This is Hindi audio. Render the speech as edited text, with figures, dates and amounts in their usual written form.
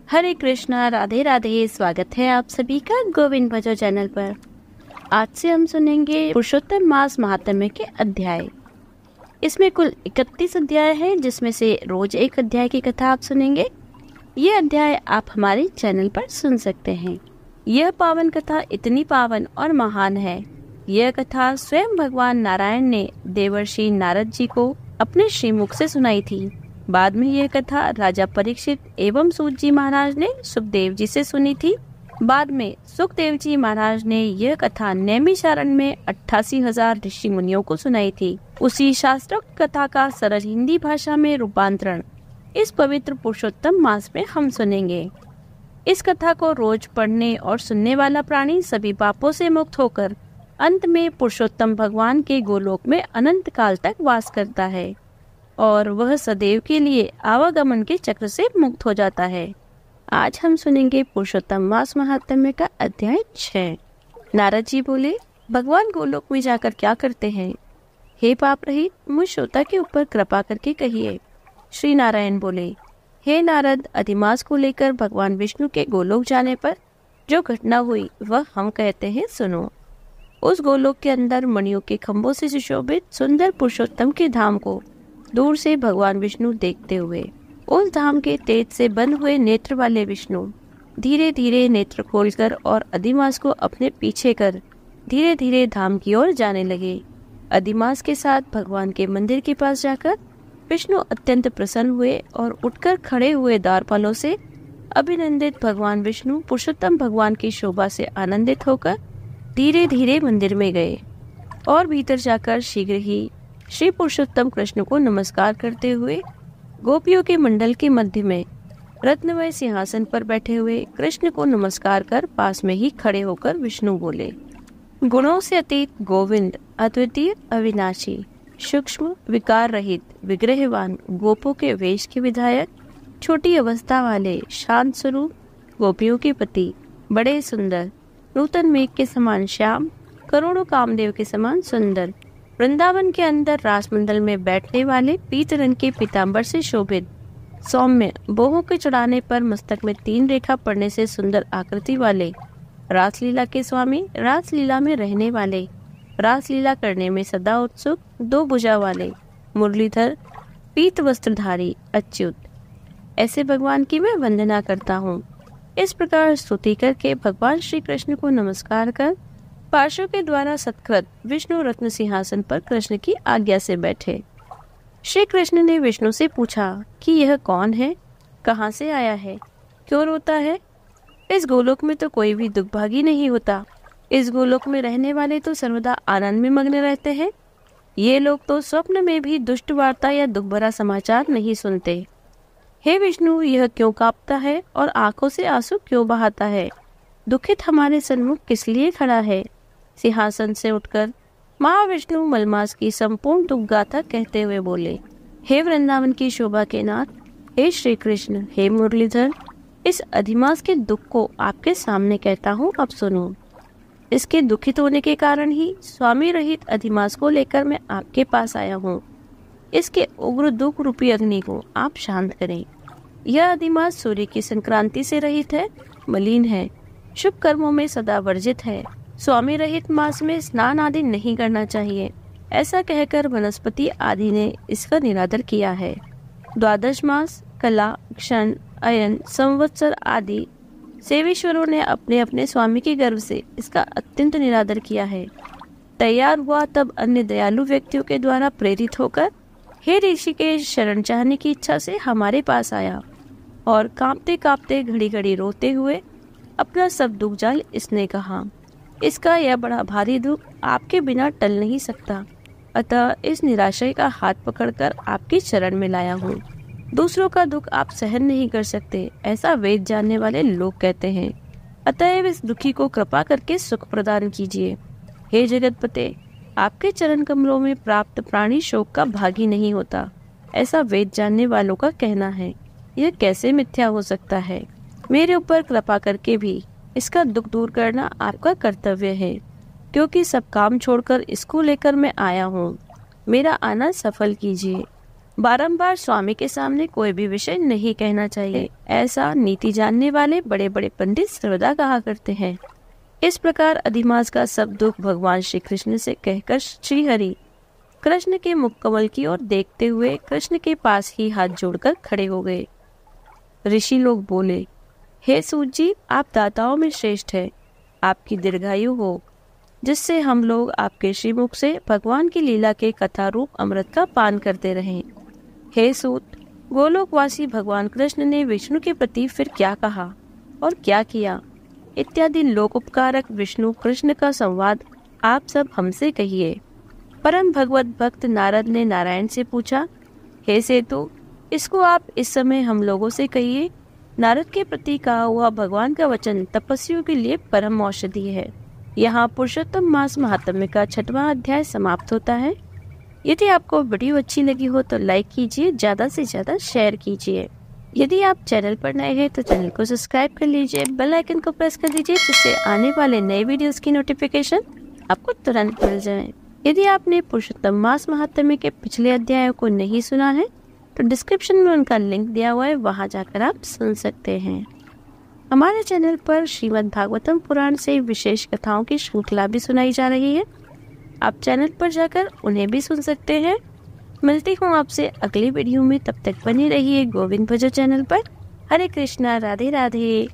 हरे कृष्णा, राधे राधे। स्वागत है आप सभी का गोविंद भजो चैनल पर। आज से हम सुनेंगे पुरुषोत्तम मास महात्म्य के अध्याय। इसमें कुल 31 अध्याय हैं, जिसमें से रोज एक अध्याय की कथा आप सुनेंगे। ये अध्याय आप हमारे चैनल पर सुन सकते हैं। यह पावन कथा इतनी पावन और महान है। यह कथा स्वयं भगवान नारायण ने देवर्षि नारद जी को अपने श्रीमुख से सुनाई थी। बाद में यह कथा राजा परीक्षित एवं सूत जी महाराज ने सुखदेव जी से सुनी थी। बाद में सुखदेव जी महाराज ने यह कथा नैमिषारण्य में 88,000 ऋषि मुनियों को सुनाई थी। उसी शास्त्रोक्त कथा का सरल हिंदी भाषा में रूपांतरण इस पवित्र पुरुषोत्तम मास में हम सुनेंगे। इस कथा को रोज पढ़ने और सुनने वाला प्राणी सभी पापों से मुक्त होकर अंत में पुरुषोत्तम भगवान के गोलोक में अनंत काल तक वास करता है और वह सदैव के लिए आवागमन के चक्र से मुक्त हो जाता है। आज हम सुनेंगे पुरुषोत्तम मास महात्म्य का अध्याय 6। नारद जी बोले, भगवान गोलोक में जाकर क्या करते हैं? हे पाप रहित, मुझ श्रोता के ऊपर कृपा करके कहिए। श्री नारायण बोले, हे नारद, अधिमास को लेकर भगवान विष्णु के गोलोक जाने पर जो घटना हुई वह हम कहते हैं, सुनो। उस गोलोक के अंदर मणियों के खंभों से सुशोभित सुंदर पुरुषोत्तम के धाम को दूर से भगवान विष्णु देखते हुए, उस धाम के तेज से बंद हुए नेत्र वाले विष्णु धीरे धीरे नेत्र खोलकर और अधिमास को अपने पीछे कर धीरे धीरे धाम की ओर जाने लगे। अधिमास के साथ भगवान के मंदिर के पास जाकर विष्णु अत्यंत प्रसन्न हुए और उठकर खड़े हुए द्वारपालों से अभिनंदित भगवान विष्णु पुरुषोत्तम भगवान की शोभा से आनंदित होकर धीरे धीरे मंदिर में गए और भीतर जाकर शीघ्र ही श्री पुरुषोत्तम कृष्ण को नमस्कार करते हुए गोपियों के मंडल के मध्य में रत्नमय सिंहासन पर बैठे हुए कृष्ण को नमस्कार कर पास में ही खड़े होकर विष्णु बोले, गुणों से अतीत गोविंद, अद्वितीय अविनाशी, सूक्ष्म विकार रहित, विग्रहवान, गोपों के वेश के विधायक, छोटी अवस्था वाले, शांत स्वरूप, गोपियों के पति, बड़े सुंदर, नूतन मेघ के समान श्याम, करोड़ों कामदेव के समान सुंदर, वृंदावन के अंदर रासमंडल में बैठने वाले पीत रंग के पीताम्बर से शोभित, सौम्य, बोहों के चढ़ाने पर मस्तक में 3 रेखा पड़ने से सुंदर आकृति वाले, रासलीला के स्वामी, रासलीला में रहने वाले, रासलीला करने में सदा उत्सुक, 2 भुजा वाले, मुरलीधर, पीत वस्त्रधारी, अच्युत, ऐसे भगवान की मैं वंदना करता हूँ। इस प्रकार स्तुति करके भगवान श्री कृष्ण को नमस्कार कर पार्श्व के द्वारा सत्कृत विष्णु रत्न सिंहासन पर कृष्ण की आज्ञा से बैठे। श्री कृष्ण ने विष्णु से पूछा कि यह कौन है, कहाँ से आया है, क्यों रोता है? इस गोलोक में तो कोई भी दुखभागी नहीं होता। इस गोलोक में रहने वाले तो सर्वदा आनंद में मग्न रहते हैं। ये लोग तो स्वप्न में भी दुष्ट वार्ता या दुख भरा समाचार नहीं सुनते। हे विष्णु, यह क्यों कांपता है और आंखों से आंसू क्यों बहाता है? दुखित हमारे सन्मुख किस लिए खड़ा है? सिंहासन से उठकर महाविष्णु मलमास की संपूर्ण दुख गाथा कहते हुए बोले, हे वृंदावन की शोभा के नाथ, हे श्री कृष्ण, हे मुरलीधर, इस अधिमास के दुख को आपके सामने कहता हूँ, अब सुनो। इसके दुखित होने के कारण ही स्वामी रहित अधिमास को लेकर मैं आपके पास आया हूँ। इसके उग्र दुख रूपी अग्नि को आप शांत करें। यह अधिमास सूर्य की संक्रांति से रहित है, मलिन है, शुभ कर्मों में सदा वर्जित है। स्वामी रहित मास में स्नान आदि नहीं करना चाहिए, ऐसा कहकर वनस्पति आदि ने इसका निरादर किया है। द्वादश मास, कला, क्षण, अयन, संवत्सर आदि सेवेश्वरों ने अपने अपने स्वामी के गर्भ से इसका अत्यंत निरादर किया है। तैयार हुआ तब अन्य दयालु व्यक्तियों के द्वारा प्रेरित होकर हे ऋषि के शरण चाहने की इच्छा से हमारे पास आया और कांपते कांपते घड़ी घड़ी रोते हुए अपना सब दुख जाल इसने कहा, इसका यह बड़ा भारी दुख आपके बिना टल नहीं सकता, अतः इस निराशय का हाथ पकड़कर आपकी शरण में लाया हूँ। दूसरों का दुख आप सहन नहीं कर सकते, ऐसा वेद जानने वाले लोग कहते हैं। अतएव इस दुखी को कृपा करके सुख प्रदान कीजिए। हे जगतपते, आपके चरण कमलों में प्राप्त प्राणी शोक का भागी नहीं होता, ऐसा वेद जानने वालों का कहना है। यह कैसे मिथ्या हो सकता है? मेरे ऊपर कृपा करके भी इसका दुख दूर करना आपका कर्तव्य है, क्योंकि सब काम छोड़कर इसको लेकर मैं आया हूँ। मेरा आना सफल कीजिए। बारंबार स्वामी के सामने कोई भी विषय नहीं कहना चाहिए, ऐसा नीति जानने वाले बड़े बड़े पंडित सर्वदा कहा करते हैं। इस प्रकार अधिमास का सब दुख भगवान श्री कृष्ण से कहकर श्री हरि कृष्ण के मुख कमल की ओर देखते हुए कृष्ण के पास ही हाथ जोड़कर खड़े हो गए। ऋषि लोग बोले, हे सूत जी, आप दाताओं में श्रेष्ठ है, आपकी दीर्घायु हो, जिससे हम लोग आपके श्रीमुख से भगवान की लीला के कथा रूप अमृत का पान करते रहें। हे सूत, गोलोकवासी भगवान कृष्ण ने विष्णु के प्रति फिर क्या कहा और क्या किया इत्यादि लोकोपकारक विष्णु कृष्ण का संवाद आप सब हमसे कहिए। परम भगवत भक्त नारद ने नारायण से पूछा, हे सेतु, इसको आप इस समय हम लोगों से कहिए। नारद के प्रति कहा हुआ भगवान का वचन तपस्वियों के लिए परम औषधि है। यहाँ पुरुषोत्तम मास महात्म्य का 6वां अध्याय समाप्त होता है। यदि आपको वीडियो अच्छी लगी हो तो लाइक कीजिए, ज्यादा से ज्यादा शेयर कीजिए। यदि आप चैनल पर नए हैं तो चैनल को सब्सक्राइब कर लीजिए, बेल आइकन को प्रेस कर दीजिए, जिससे आने वाले नए वीडियोस की नोटिफिकेशन आपको तुरंत मिल जाए। यदि आपने पुरुषोत्तम मास महात्म्य के पिछले अध्यायों को नहीं सुना है तो डिस्क्रिप्शन में उनका लिंक दिया हुआ है, वहां जाकर आप सुन सकते हैं। हमारे चैनल पर श्रीमद् भागवतम पुराण से विशेष कथाओं की श्रृंखला भी सुनाई जा रही है, आप चैनल पर जाकर उन्हें भी सुन सकते हैं। मिलती हूँ आपसे अगली वीडियो में, तब तक बने रहिए गोविंद भजो चैनल पर। हरे कृष्णा, राधे राधे।